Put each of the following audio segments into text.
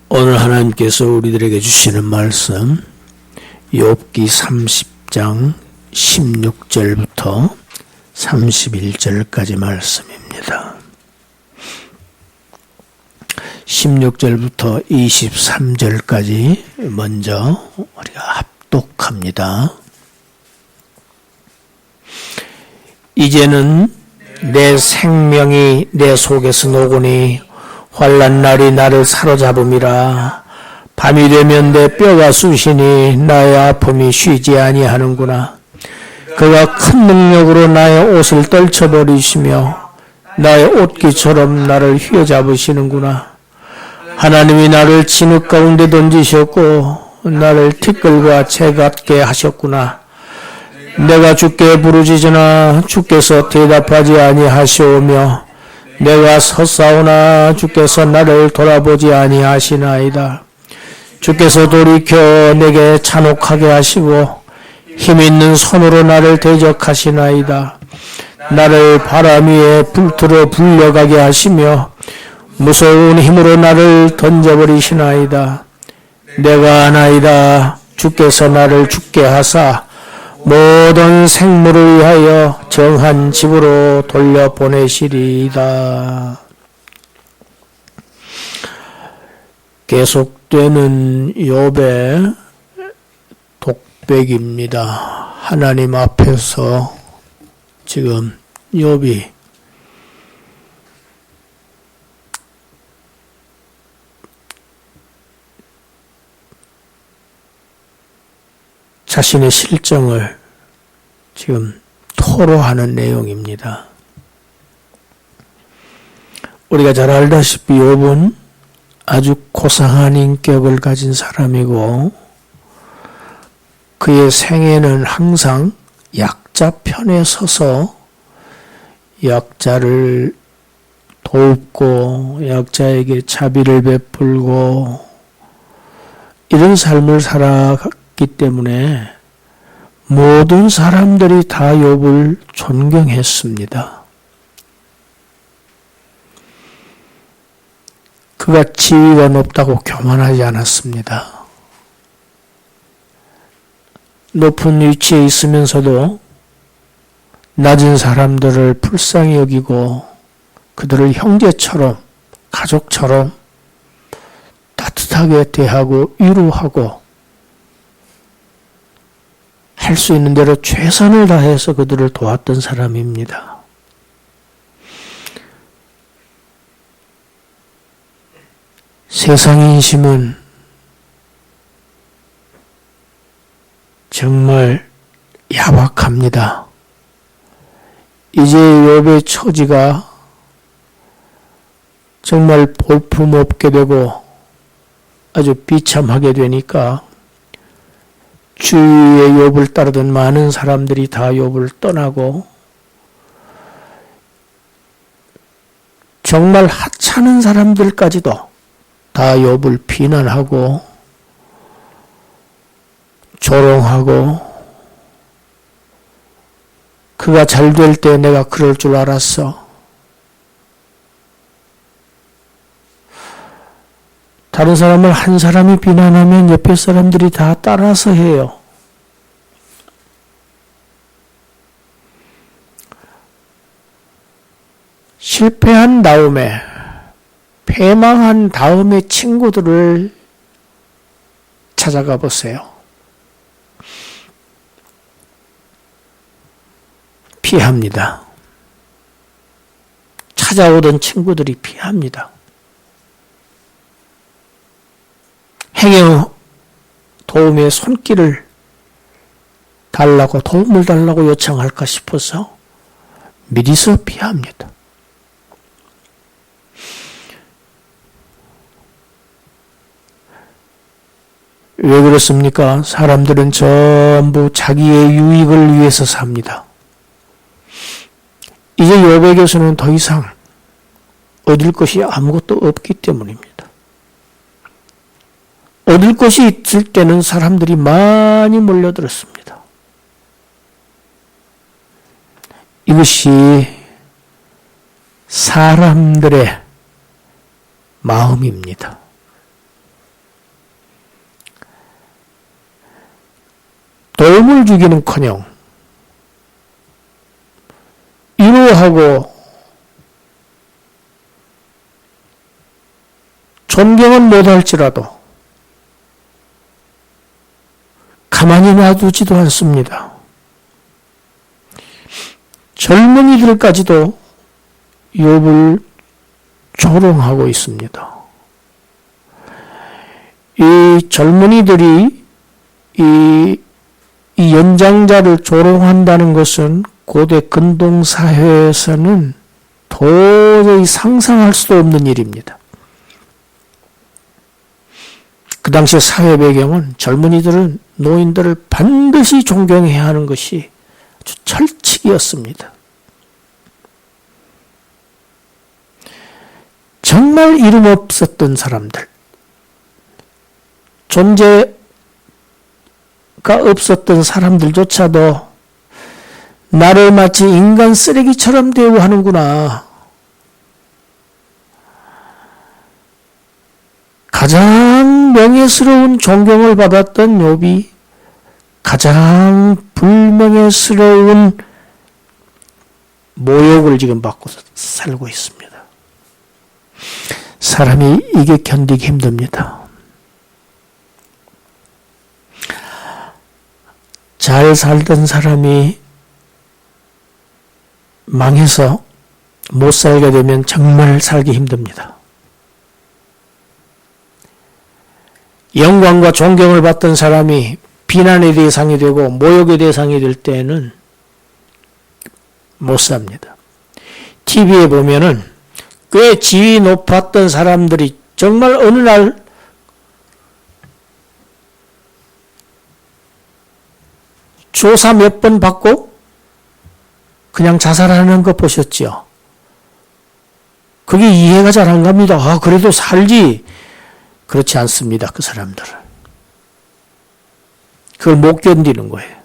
오늘 하나님께서 우리들에게 주시는 말씀 욥기 30장 16절부터 31절까지 말씀입니다. 16절부터 23절까지 먼저 우리가 합독합니다. 이제는 내 생명이 내 속에서 녹으니 환난 날이 나를 사로잡음이라. 밤이 되면 내 뼈가 쑤시니 나의 아픔이 쉬지 아니하는구나. 그가 큰 능력으로 나의 옷을 떨쳐버리시며 나의 옷깃처럼 나를 휘어잡으시는구나. 하나님이 나를 진흙 가운데 던지셨고 나를 티끌과 재 같게 하셨구나. 내가 주께 부르짖으나 주께서 대답하지 아니하시오며 내가 섰사오나 주께서 나를 돌아보지 아니하시나이다. 주께서 돌이켜 내게 잔혹하게 하시고 힘있는 손으로 나를 대적하시나이다. 나를 바람 위에 불틀어 불려가게 하시며 무서운 힘으로 나를 던져버리시나이다. 내가 아나이다. 주께서 나를 죽게 하사 모든 생물을 위하여 정한 집으로 돌려보내시리이다. 계속되는 욥의 독백입니다. 하나님 앞에서 지금 욥이 자신의 실정을 지금 토로하는 내용입니다. 우리가 잘 알다시피 욥은 아주 고상한 인격을 가진 사람이고 그의 생애는 항상 약자 편에 서서 약자를 돕고 약자에게 자비를 베풀고 이런 삶을 살아갔기 때문에 모든 사람들이 다 욥을 존경했습니다. 그가 지위가 높다고 교만하지 않았습니다. 높은 위치에 있으면서도 낮은 사람들을 불쌍히 여기고 그들을 형제처럼 가족처럼 따뜻하게 대하고 위로하고 할 수 있는 대로 최선을 다해서 그들을 도왔던 사람입니다. 세상 인심은 정말 야박합니다. 이제 욥의 처지가 정말 볼품없게 되고 아주 비참하게 되니까 주위에 욥을 따르던 많은 사람들이 다 욥을 떠나고 정말 하찮은 사람들까지도 다 욥을 비난하고 조롱하고 그가 잘 될 때 내가 그럴 줄 알았어. 다른 사람을 한 사람이 비난하면 옆에 사람들이 다 따라서 해요. 실패한 다음에, 패망한 다음에 친구들을 찾아가 보세요. 피합니다. 찾아오던 친구들이 피합니다. 행여 도움의 손길을 달라고 도움을 달라고 요청할까 싶어서 미리서 피합니다. 왜 그렇습니까? 사람들은 전부 자기의 유익을 위해서 삽니다. 이제 욥에게서는 더 이상 얻을 것이 아무것도 없기 때문입니다. 얻을 것이 있을 때는 사람들이 많이 몰려들었습니다. 이것이 사람들의 마음입니다. 도움을 주기는커녕 위로하고 존경은 못할지라도 가만히 놔두지도 않습니다. 젊은이들까지도 욥을 조롱하고 있습니다. 이 젊은이들이 이 연장자를 조롱한다는 것은 고대 근동사회에서는 도저히 상상할 수도 없는 일입니다. 그 당시 사회 배경은 젊은이들은 노인들을 반드시 존경해야 하는 것이 아주 철칙이었습니다. 정말 이름 없었던 사람들, 존재가 없었던 사람들조차도 나를 마치 인간 쓰레기처럼 대우하는구나. 가장 명예스러운 존경을 받았던 욥이 가장 불명예스러운 모욕을 지금 받고 살고 있습니다. 사람이 이게 견디기 힘듭니다. 잘 살던 사람이 망해서 못 살게 되면 정말 살기 힘듭니다. 영광과 존경을 받던 사람이 비난의 대상이 되고 모욕의 대상이 될 때에는 못 삽니다. TV에 보면은 꽤 지위 높았던 사람들이 정말 어느 날 조사 몇 번 받고 그냥 자살하는 거 보셨죠? 그게 이해가 잘 안 갑니다. 그래도 살지. 그렇지 않습니다. 그 사람들은. 그걸 못 견디는 거예요.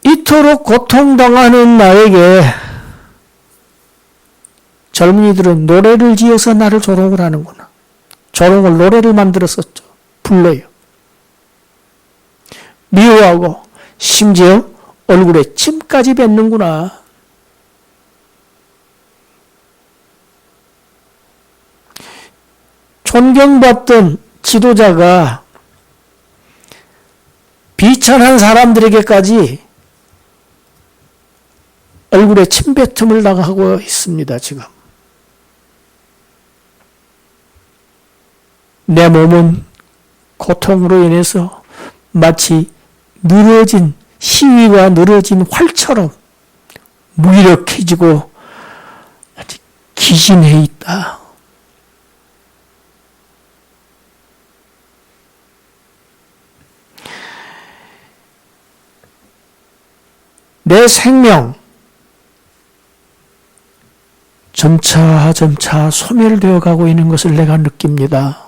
이토록 고통당하는 나에게 젊은이들은 노래를 지어서 나를 조롱을 하는구나. 조롱을 노래를 만들었었죠. 불러요. 미워하고 심지어 얼굴에 침까지 뱉는구나. 존경받던 지도자가 비천한 사람들에게까지 얼굴에 침뱉음을 당하고 있습니다. 지금. 내 몸은 고통으로 인해서 마치 늘어진 시위가 늘어진 활처럼 무기력해지고 아주 기신해 있다. 내 생명 점차 소멸되어 가고 있는 것을 내가 느낍니다.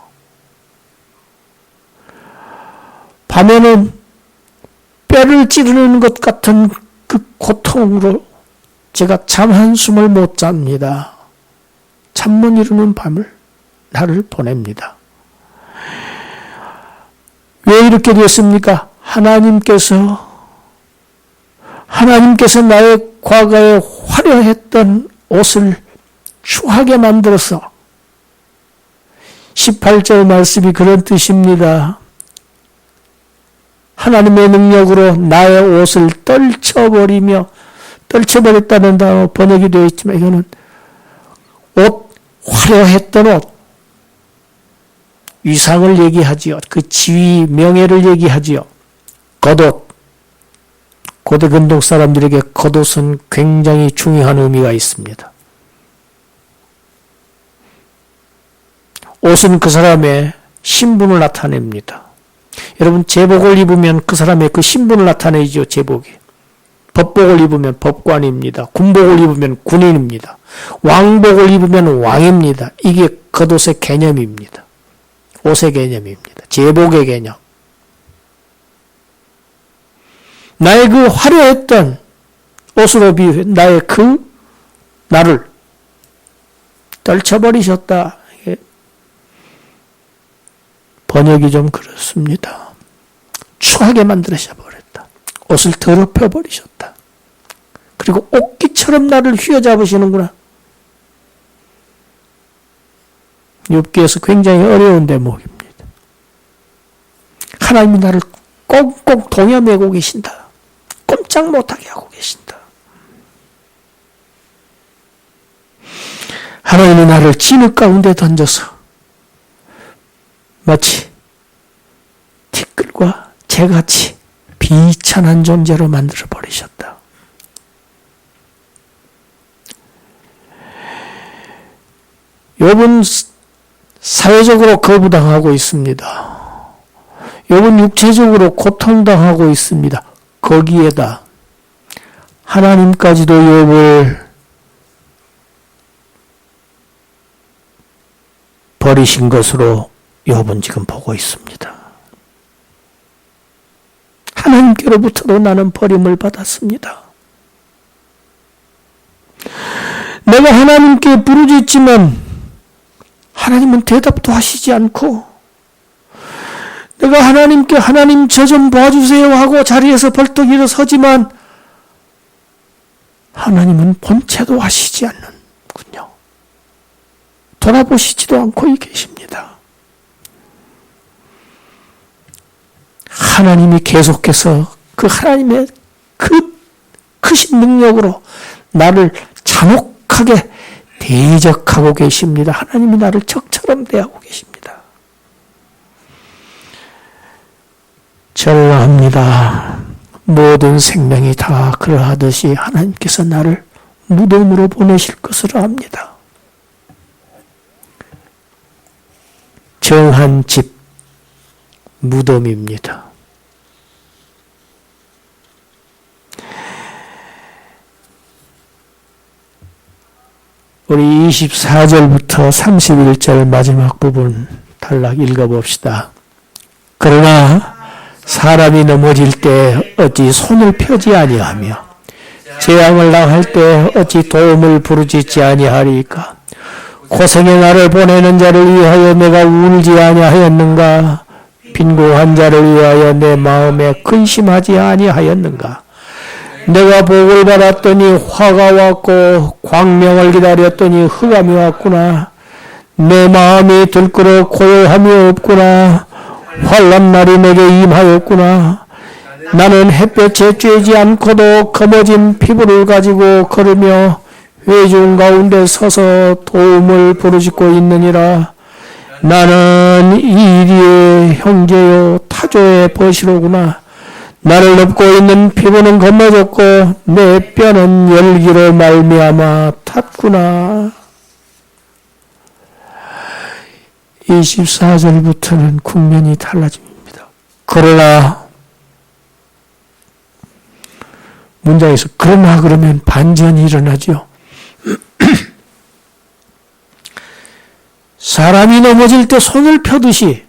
밤에는 뼈를 찌르는 것 같은 그 고통으로 제가 잠 한숨을 못 잡니다. 잠 못 이루는 밤을 나를 보냅니다. 왜 이렇게 되었습니까? 하나님께서 나의 과거에 화려했던 옷을 추하게 만들어서 18절 말씀이 그런 뜻입니다. 하나님의 능력으로 나의 옷을 떨쳐버렸다는 단어 번역이 되어 있지만 이거는 화려했던 옷, 위상을 얘기하지요. 그 지위, 명예를 얘기하지요. 겉옷. 고대 근동 사람들에게 겉옷은 굉장히 중요한 의미가 있습니다. 옷은 그 사람의 신분을 나타냅니다. 여러분, 제복을 입으면 그 사람의 그 신분을 나타내죠. 제복이. 법복을 입으면 법관입니다. 군복을 입으면 군인입니다. 왕복을 입으면 왕입니다. 이게 겉옷의 개념입니다. 옷의 개념입니다. 제복의 개념. 나의 그 화려했던 옷으로 비유해 나의 나를 떨쳐버리셨다. 번역이 좀 그렇습니다. 추하게 만들어져 버렸다. 옷을 더럽혀 버리셨다. 그리고 옥기처럼 나를 휘어잡으시는구나. 욥기에서 굉장히 어려운 대목입니다. 하나님이 나를 꽁꽁 동여매고 계신다. 꼼짝 못하게 하고 계신다. 하나님이 나를 진흙 가운데 던져서 마치 티끌과 재같이 비천한 존재로 만들어 버리셨다. 욥은 사회적으로 거부당하고 있습니다. 욥은 육체적으로 고통당하고 있습니다. 거기에다 하나님까지도 욥을 버리신 것으로 욥은 지금 보고 있습니다. 하나님께로부터도 나는 버림을 받았습니다. 내가 하나님께 부르짖지만 하나님은 대답도 하시지 않고, 내가 하나님께 하나님 저 좀 봐주세요 하고 자리에서 벌떡 일어서지만 하나님은 본체도 하시지 않는군요. 돌아보시지도 않고 계십니다. 하나님이 계속해서 그 하나님의 그 크신 능력으로 나를 잔혹하게 대적하고 계십니다. 하나님이 나를 적처럼 대하고 계십니다. 전라합니다. 모든 생명이 다 그러하듯이 하나님께서 나를 무덤으로 보내실 것으로 압니다. 정한 집, 무덤입니다. 우리 24절부터 31절 마지막 부분 단락 읽어봅시다. 그러나 사람이 넘어질 때 어찌 손을 펴지 아니하며 재앙을 당할 때 어찌 도움을 부르짖지 아니하리까? 고생의 나를 보내는 자를 위하여 내가 울지 아니하였는가? 빈궁한 자를 위하여 내 마음에 근심하지 아니하였는가? 내가 복을 받았더니 화가 왔고 광명을 기다렸더니 흑암이 왔구나. 내 마음이 들끓어 고요함이 없구나. 환난 날이 내게 임하였구나. 나는 햇볕에 쬐지 않고도 검어진 피부를 가지고 걸으며 회중 가운데 서서 도움을 부르짖고 있느니라. 나는 이리의 형제요 타조의 벗이로구나. 나를 덮고 있는 피부는 검어졌고 내 뼈는 열기로 말미암아 탔구나. 24절부터는 국면이 달라집니다. 그러나 문장에서 그러나 그러면 반전이 일어나죠. 사람이 넘어질 때 손을 펴듯이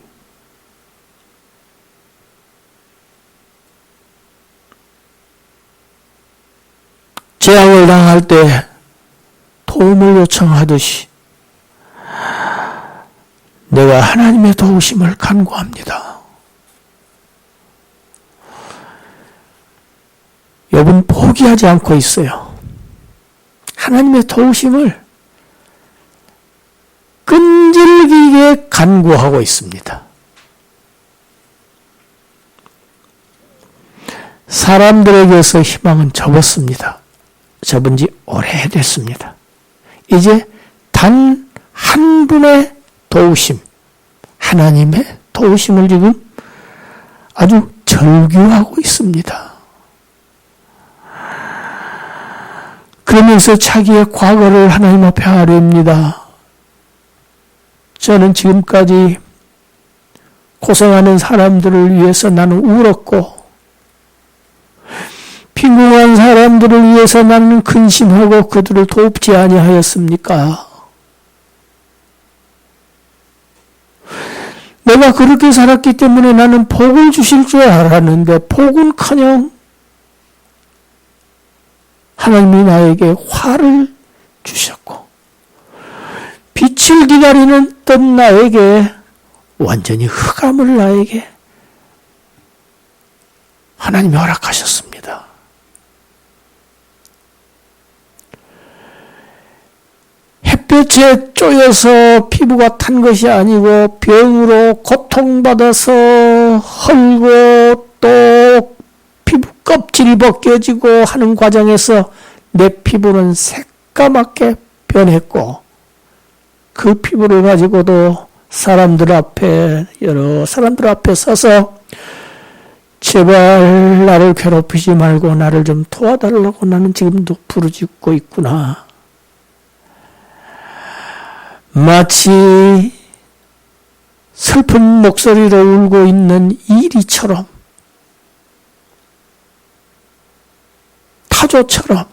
재앙을 당할 때 도움을 요청하듯이 내가 하나님의 도우심을 간구합니다. 욥은 포기하지 않고 있어요. 하나님의 도우심을 끈질기게 간구하고 있습니다. 사람들에게서 희망은 접었습니다. 접은 지 오래됐습니다. 이제 단 한 분의 도우심, 하나님의 도우심을 지금 아주 절규하고 있습니다. 그러면서 자기의 과거를 하나님 앞에 아뢰입니다. 저는 지금까지 고생하는 사람들을 위해서 나는 울었고 빈궁한 사람들을 위해서 나는 근심하고 그들을 돕지 아니하였습니까? 내가 그렇게 살았기 때문에 나는 복을 주실 줄 알았는데 복은커녕 하나님이 나에게 화를 주셨고 빛을 기다리는 뜬 나에게 완전히 흑암을 나에게 하나님이 허락하셨습니다. 햇볕에 쪼여서 피부가 탄 것이 아니고 병으로 고통받아서 헐고 또 피부 껍질이 벗겨지고 하는 과정에서 내 피부는 새까맣게 변했고 그 피부를 가지고도 사람들 앞에 여러 사람들 앞에 서서 제발 나를 괴롭히지 말고 나를 좀 도와달라고 나는 지금도 부르짖고 있구나. 마치 슬픈 목소리로 울고 있는 이리처럼 타조처럼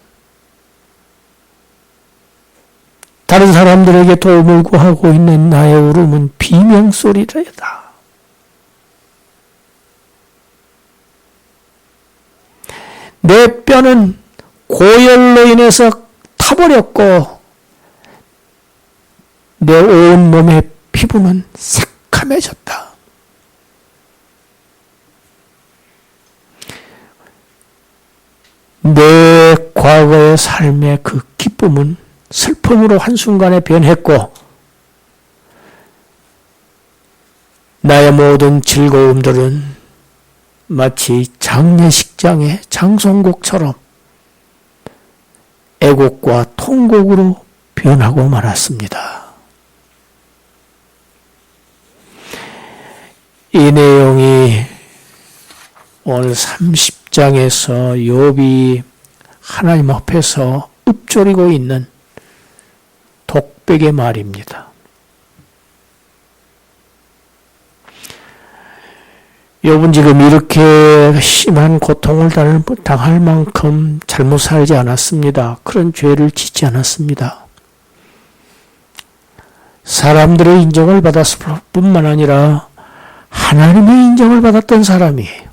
다른 사람들에게 도움을 구하고 있는 나의 울음은 비명소리다. 내 뼈는 고열로 인해서 타버렸고 내 온몸의 피부는 새카매졌다. 내 과거의 삶의 그 기쁨은 슬픔으로 한순간에 변했고 나의 모든 즐거움들은 마치 장례식장의 장송곡처럼 애곡과 통곡으로 변하고 말았습니다. 이 내용이 오늘 30장에서 욥이 하나님 앞에서 읊조리고 있는 독백의 말입니다. 욥은 지금 이렇게 심한 고통을 당할 만큼 잘못 살지 않았습니다. 그런 죄를 짓지 않았습니다. 사람들의 인정을 받았을 뿐만 아니라 하나님의 인정을 받았던 사람이에요.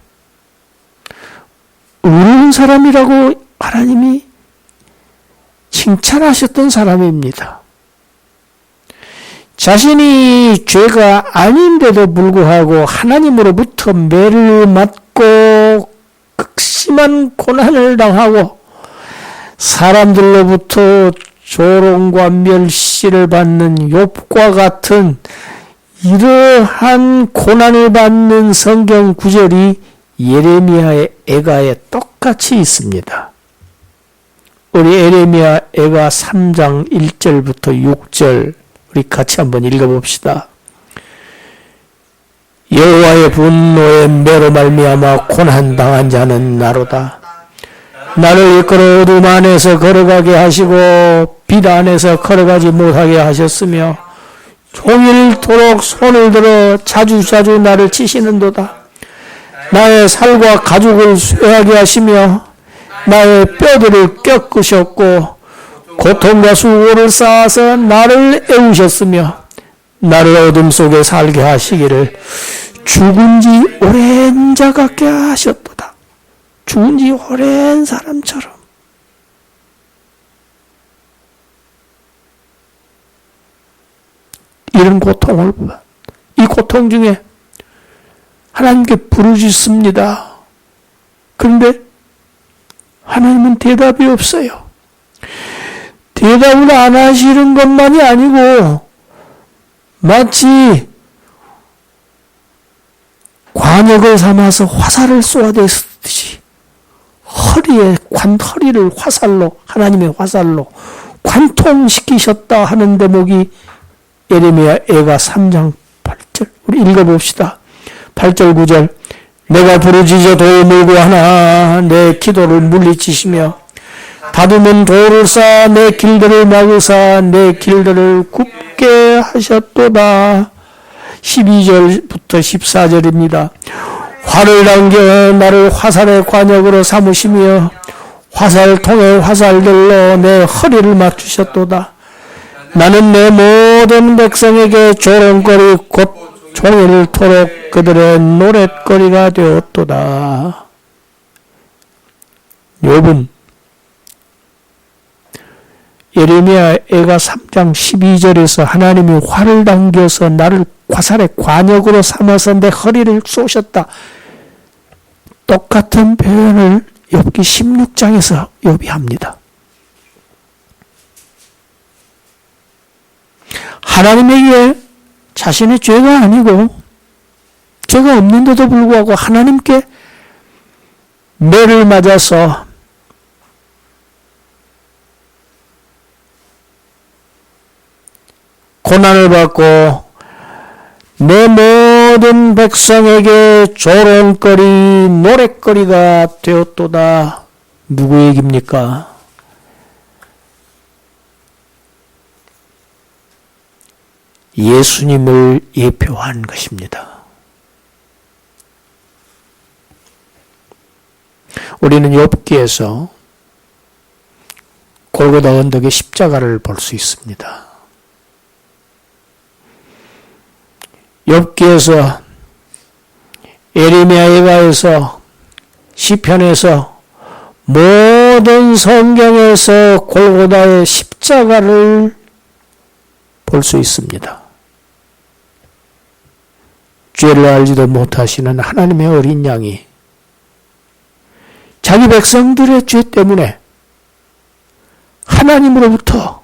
의로운 사람이라고 하나님이 칭찬하셨던 사람입니다. 자신이 죄가 아닌데도 불구하고 하나님으로부터 매를 맞고 극심한 고난을 당하고 사람들로부터 조롱과 멸시를 받는 욥과 같은 이러한 고난을 받는 성경 구절이 예레미야의 애가에 똑같이 있습니다. 우리 예레미야 애가 3장 1절부터 6절 우리 같이 한번 읽어봅시다. 여호와의 분노의 매로 말미암아 고난당한 자는 나로다. 나를 이끌어 어둠 안에서 걸어가게 하시고 빛 안에서 걸어가지 못하게 하셨으며 종일토록 손을 들어 자주자주 나를 치시는도다. 나의 살과 가죽을 쇠하게 하시며 나의 뼈들을 꺾으셨고 고통과 수고를 쌓아서 나를 애우셨으며 나를 어둠 속에 살게 하시기를 죽은 지 오랜 자 같게 하셨도다. 죽은 지 오랜 사람처럼. 이런 고통을 이 고통 중에 하나님께 부르짖습니다. 그런데 하나님은 대답이 없어요. 대답을 안 하시는 것만이 아니고 마치 관역을 삼아서 화살을 쏘아댔듯이 허리를 화살로 하나님의 화살로 관통시키셨다 하는 대목이 예레미야 애가 3장 8절 우리 읽어봅시다. 8절 9절 내가 부르짖어 도움을 구하나 내 기도를 물리치시며 다듬은 돌을 쌓아 내 길들을 막으사 내 길들을 굽게 하셨도다. 12절부터 14절입니다. 활을 당겨 나를 화살의 관역으로 삼으시며 화살통의 화살들로 내 허리를 맞추셨도다. 나는 내 모든 백성에게 조롱거리 곧 종일토록 그들의 노랫거리가 되었도다. 욥은 예레미야 애가 3장 12절에서 하나님이 활을 당겨서 나를 화살의 관역으로 삼아서 내 허리를 쏘셨다. 똑같은 표현을 욥기 16장에서 욥이 합니다. 하나님에게 자신의 죄가 아니고 죄가 없는데도 불구하고 하나님께 매를 맞아서 고난을 받고 내 모든 백성에게 조롱거리, 노랫거리가 되었도다. 누구 얘기입니까? 예수님을 예표한 것입니다. 우리는 욥기에서 골고다 언덕의 십자가를 볼 수 있습니다. 욥기에서 에레미야에서 시편에서 모든 성경에서 골고다의 십자가를 볼 수 있습니다. 죄를 알지도 못하시는 하나님의 어린 양이 자기 백성들의 죄 때문에 하나님으로부터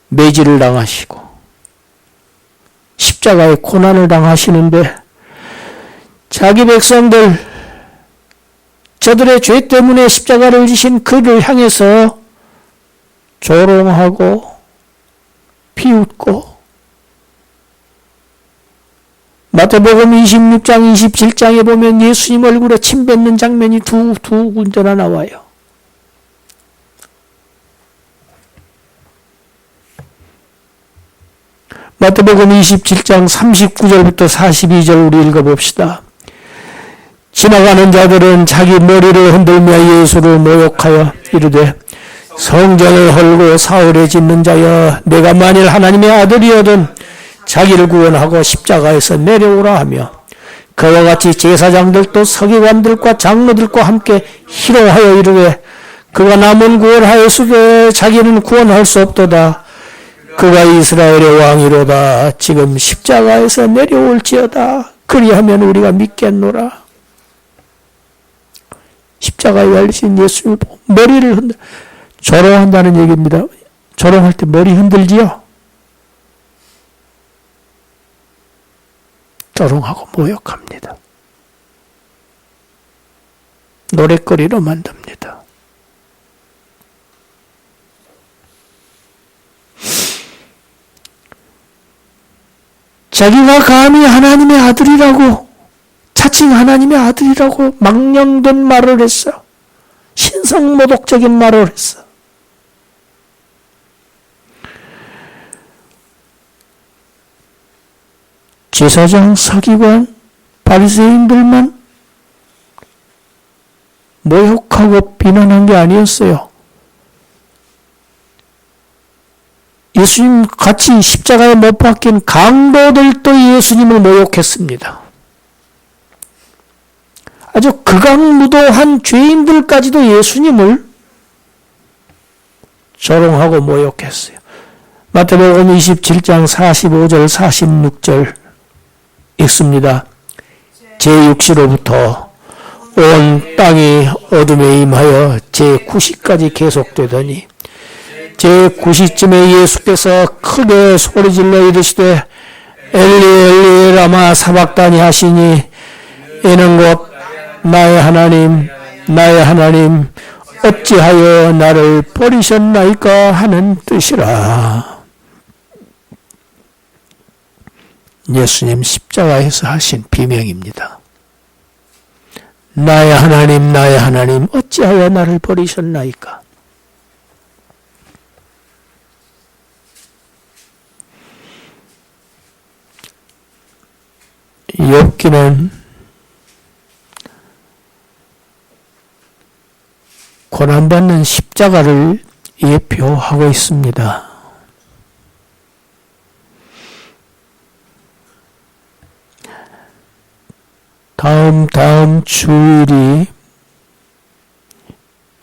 매질을 당하시고 십자가의 고난을 당하시는데 자기 백성들, 저들의 죄 때문에 십자가를 지신 그를 향해서 조롱하고 비웃고, 마태복음 26장 27장에 보면 예수님 얼굴에 침 뱉는 장면이 두 군데나 나와요. 마태복음 27장 39절부터 42절 우리 읽어봅시다. 지나가는 자들은 자기 머리를 흔들며 예수를 모욕하여 이르되 성전을 헐고 사흘에 짓는 자여, 내가 만일 하나님의 아들이어든 자기를 구원하고 십자가에서 내려오라 하며, 그와 같이 제사장들도 서기관들과 장로들과 함께 희롱하여 이르되 그가 남은 구원하였으되 자기는 구원할 수 없도다. 그가 이스라엘의 왕이로다. 지금 십자가에서 내려올지어다. 그리하면 우리가 믿겠노라. 십자가에 달리신 예수를 보고 머리를 조롱한다는 얘기입니다. 조롱할 때 머리 흔들지요? 조롱하고 모욕합니다. 노랫거리로 만듭니다. 자기가 감히 하나님의 아들이라고, 자칭 하나님의 아들이라고 망령된 말을 했어. 신성모독적인 말을 했어. 제사장, 서기관, 바리새인들만 모욕하고 비난한 게 아니었어요. 예수님 같이 십자가에 못 박힌 강도들도 예수님을 모욕했습니다. 아주 극악무도한 죄인들까지도 예수님을 조롱하고 모욕했어요. 마태복음 27장 45절 46절 읽습니다. 제6시로부터 온 땅이 어둠에 임하여 제9시까지 계속되더니 제9시쯤에 예수께서 크게 소리질러 이르시되 엘리 엘리 라마 사박다니 하시니, 이는 곧 나의 하나님 나의 하나님 어찌하여 나를 버리셨나이까 하는 뜻이라. 예수님 십자가에서 하신 비명입니다. 나의 하나님 어찌하여 나를 버리셨나이까. 욥기는 고난받는 십자가를 예표하고 있습니다. 다음 주일이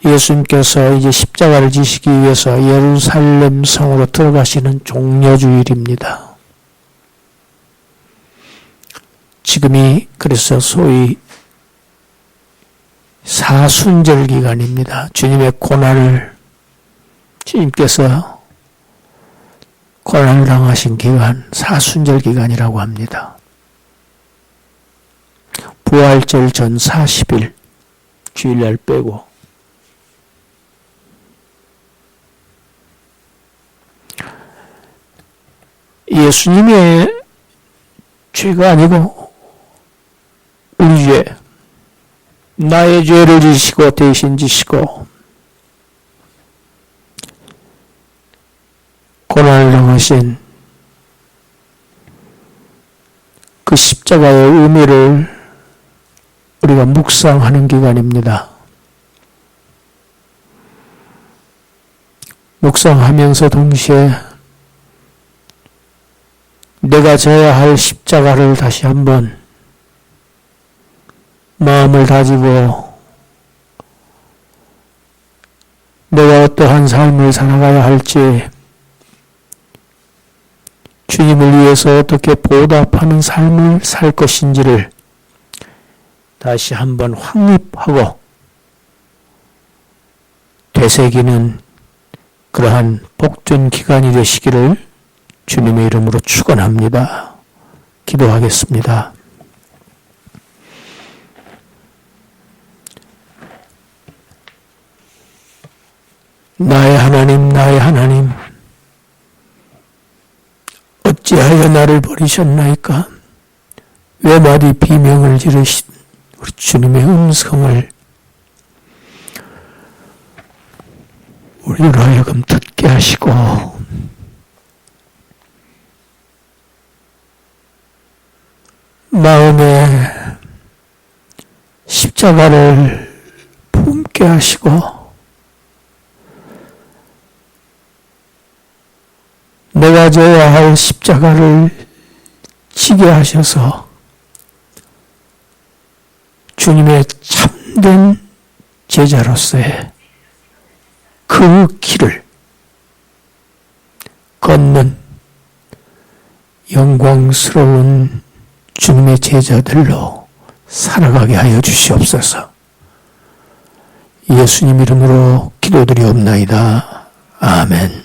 예수님께서 이제 십자가를 지시기 위해서 예루살렘 성으로 들어가시는 종려주일입니다. 지금이 그래서 소위 사순절 기간입니다. 주님의 고난을, 주님께서 고난을 당하신 기간, 사순절 기간이라고 합니다. 부활절 전 40일, 주일날 빼고. 예수님의 죄가 아니고 우리 죄, 나의 죄를 지시고 대신 지시고 고난을 당하신 그 십자가의 의미를 우리가 묵상하는 기간입니다. 묵상하면서 동시에 내가 져야 할 십자가를 다시 한번 마음을 다지고 내가 어떠한 삶을 살아가야 할지, 주님을 위해서 어떻게 보답하는 삶을 살 것인지를 다시 한번 확립하고 되새기는 그러한 복전 기간이 되시기를 주님의 이름으로 축원합니다. 기도하겠습니다. 나의 하나님, 나의 하나님, 어찌하여 나를 버리셨나이까? 외마디 비명을 지르신 우리 주님의 음성을 우리로 하여금 듣게 하시고 마음에 십자가를 품게 하시고 내가 져야 할 십자가를 지게 하셔서 주님의 참된 제자로서의 그 길을 걷는 영광스러운 주님의 제자들로 살아가게 하여 주시옵소서. 예수님 이름으로 기도드리옵나이다. 아멘.